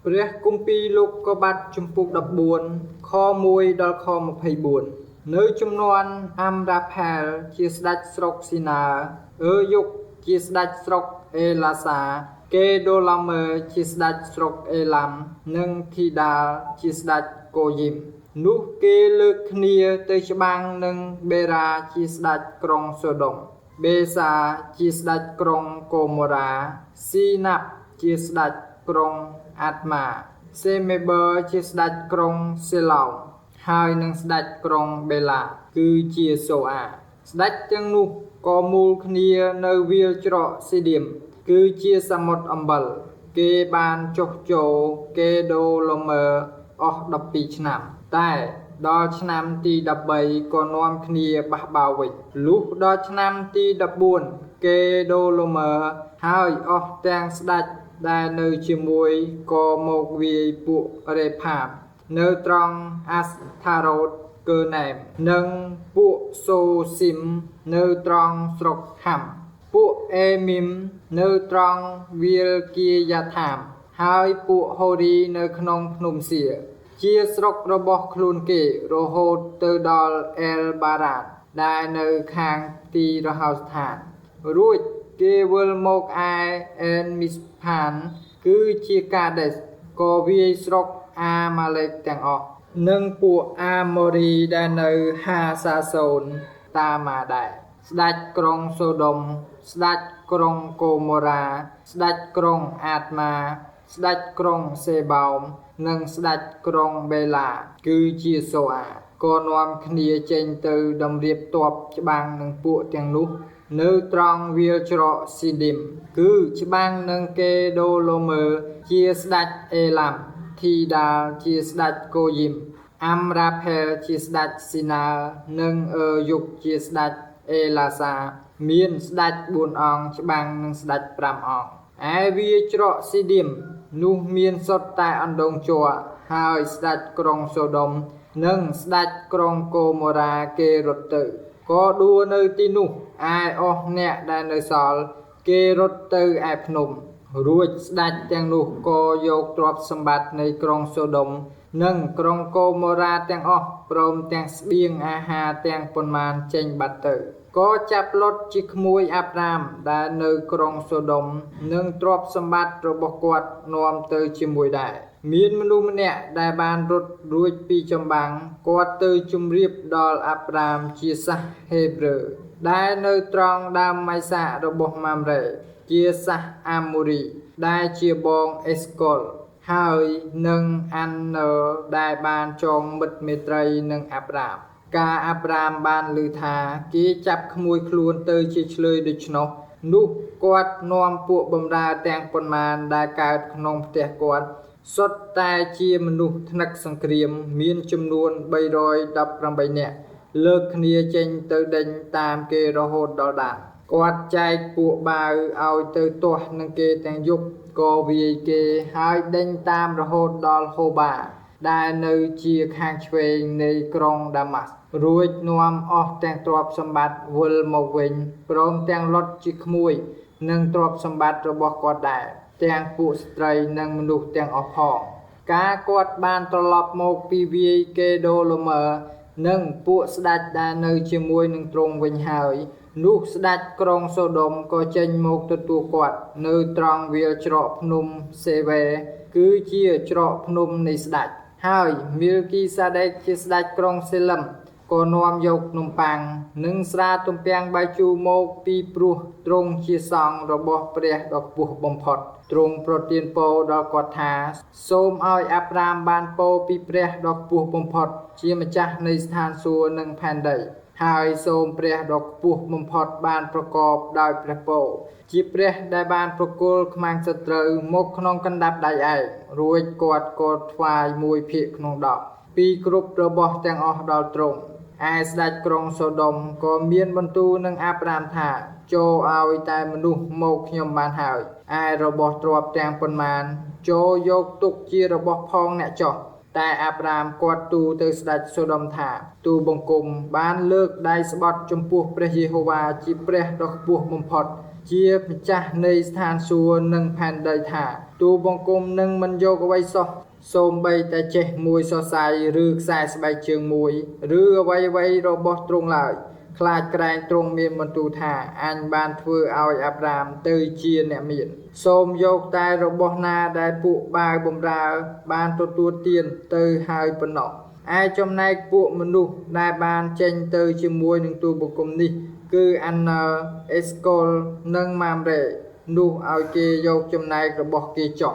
ព្រះគម្ពីរលោកុបាទជំពូក14ខ1ដល់ខ24នៅចំនួនអាំរ៉ាផែលជាស្ដេចស្រុកស៊ីណាយុគជាស្ដេចស្រុកអេឡាសាកេដូឡាមើជាស្ដេចស្រុកអេឡាំនិងធីដាលជាស្ដេចកូយីមនោះគេលើកគ្នាទៅច្បាំងនឹងបេរ៉ាជាស្ដេចក្រុងសូដុំបេសាជាស្ដេចក្រុងកូម៉ូរ៉ាស៊ីណាប់ជាស្ដេចក្រុងអាត្មាសេមេបឺជាស្ដេចក្រុងសេឡោហើយនឹងស្ដេចក្រុងបេឡាគឺជាសូអាស្ដេចទាំងនោះក៏មូលគ្នានៅវាលច្រកស៊ីឌៀមគឺជាសមុទ្រអំបិលគេបានចុះចូលកេដូឡូមើអស់12ឆ្នាំតែដល់ឆ្នាំទី13ក៏នាំគ្នាបះបោរវិញលុះដល់ឆ្នាំទី14កេដូឡូមើហើយអស់ទាំងស្ដេចដែលនៅជាមួយក៏មកវាយពួករេផាបនៅត្រង់អាស្ថារ៉ូតកើណែមនិងពួកសូស៊ីមនៅត្រង់ស្រុកហាំពួកអេមីមនៅត្រង់វាលគីយ៉ាថាមហើយពួកហូរីនៅក្នុងភ្នំសៀជាស្រុករបស់ខ្លួនគេរហូតទៅដល់អេលបារ៉ាតដែលនៅខាងទីរហោស្ថានរួចគេវិលមកឯអេនមីសផានគឺជាកាដេសក៏វាយស្រុកអាម៉ាឡេកទាំងអស់និងពួកអាម៉ូរីដែលនៅហាសាសូនតាមមកដែរស្ដេចក្រុងសូដុំស្ដេចក្រុងកូម៉ូរ៉ាស្ដេចក្រុងអាត្មាស្ដេចក្រុងសេបោមនិងស្ដេចក្រុងបេឡាគឺជាសូអាក៏នាំគ្នាចេញទៅតម្រៀបទ័ពច្បាំងនឹងពួកទាំងនោះនៅត្រង់វាលច្រកស៊ីឌីមគឺច្បាំងនឹងកេដូឡូមើជាស្ដេចអេឡាំធីដាលជាស្ដេចកូយីមអាំរ៉ាផែលជាស្ដេចស៊ីណានិងយុគជាស្ដេចអេឡាសាមានស្ដេច4អង្គច្បាំងនឹងស្ដេច5អង្គឯវាច្រកស៊ីឌីមនោះមានសុទ្ធតែអណ្ដូងជ័រហើយស្ដេចក្រុងសូដុំនិងស្ដេចក្រុងកូម៉ូរ៉ាគេរត់ទៅក៏ដួលនៅទីនោះឯអស់អ្នកដែលនៅសល់គេរត់ទៅឯភ្នំរួចស្ដេចទាំងនោះក៏យកទ្រព្យសម្បត្តិនៃក្រុងសូដុំនិងក្រុងកូម៉ូរ៉ាទាំងអស់ព្រមទាំងស្បៀងអាហារទាំងប៉ុន្មានចេញបាត់ទៅក៏ចាប់លុតជាក្មួយអាប់រ៉ាមដែលនៅក្រុងសូដុំនិងទ្រព្យសម្បត្តិរបស់គាត់នាំទៅជាមួយដែរមានមនុស្សម្នាក់ដែលបានរត់រួចពីចម្បាំងគាត់ទៅជម្រាបដល់អាប់រ៉ាមជាសាសហេប្រឺដែលនៅត្រង់ដើមម៉ៃសារបស់ម៉ាំរ៉េជាសាសអាម៉ូរីដែលជាបងអេស្កុលហើយនឹងអានណឺដែលបានចងមិត្តមេត្រីនឹងអាប់រ៉ាមការអាប់រ៉ាមបានឮថាគេចាប់ក្មួយខ្លួនទៅជាឆ្លើយដូច្នោះនោះគាត់នាំពួកបម្រើទាំងប៉ុន្មានដែលកើតក្នុងផ្ទះគាត់សុទ្ធតែជាមនុស្សថ្នឹកសង្គ្រាមមានចំនួន318នាក់លើកគ្នាចេញទៅដេញតាមគេរហូតដល់ដានគាត់ចែកពួកបាវឲ្យទៅទាស់នឹងគេទាំងយប់ក៏វាយគេហើយដេញតាមរហូតដល់ហូបាដែលនៅជាខាងឆ្វេងនៃក្រុងដាម៉ាស់រួចនាំអស់ទាំងទ្រព្យសម្បត្តិវិលមកវិញព្រមទាំងលុតជាក្មួយនិងទ្រព្យសម្បត្តិរបស់គាត់ដែរទាំងពួកស្ត្រីនិងមនុស្សទាំងអស់ផងការគាត់បានត្រឡប់មកពីវាយកេដូឡូមើនិងពួកស្ដេចដែលនៅជាមួយនឹងទ្រង់វិញហើយនោះស្ដេចក្រុងសូដុំក៏ចេញមកទទួលគាត់នៅត្រង់វាលច្រកភ្នំសេវេគឺជាច្រកភ្នំនៃស្ដេចហើយមីលគីសាដេកជាស្ដេចក្រុងសេឡឹមក៏នាំយកនំប៉័ងនិងស្រាទំពាំងបាយជូរមកពីព្រោះទ្រង់ជាសង្ឃរបស់ព្រះដ៏ខ្ពស់បំផុតទ្រង់ប្រទានពរដល់គាត់ថាសូមឲ្យអាប់រ៉ាមបានពរពីព្រះដ៏ខ្ពស់បំផុតជាម្ចាស់នៃស្ថានសួគ៌និងផែនដីហើយសូមព្រះដ៏ខ្ពស់បំផុតបានប្រកបដោយព្រះពរជាព្រះដែលបានប្រគល់ខ្មាំងសត្រូវមកក្នុងកណ្ដាប់ដៃឯងរួចគាត់ក៏ថ្វាយ1ភាគក្នុង10ពីគ្រប់របស់ទាំងអស់ដល់ទ្រង់ឯស្ដេចក្រុងសូដុំក៏មានបន្ទូលនឹងអាប់រ៉ាមថាចូលឲ្យតែមនុស្សមកខ្ញុំបានហើយឯរបស់ទ្រព្យទាំងប៉ុន្មានចូលយកទុកជារបស់ផងអ្នកចោះតែអាប់រ៉ាមគាត់ទូលទៅស្ដេចសូដុំថាទូលបង្គំបានលើកដៃស្បត់ចំពោះព្រះយេហូវ៉ាជាព្រះដ៏ខ្ពស់បំផុតជាម្ចាស់នៃស្ថានសួគ៌និងផែនដីថា ទូបង្គំនឹងមិនយកអ្វីសោះសូម្បីតែចេះមួយសរសៃឬខ្សែស្បែកជើងមួយឬអ្វីៗរបស់ទ្រង់ឡើយខ្លាចក្រែងទ្រង់មានបន្ទូលថាអញបានធ្វើឲ្យអាប់រ៉ាមទៅជាអ្នកមានសូមយកតែរបស់ណាដែលពួកបាវបម្រើបានទទួលទានទៅហើយប៉ុណ្ណោះឯចំណែកពួកមនុស្សដែលបានចេញទៅជាមួយនឹងទូបង្គំនេះគឺអានណើអេស្កុលនិងម៉ាមរ៉េនោះឲ្យគេយកចំណែករបស់គេចោះ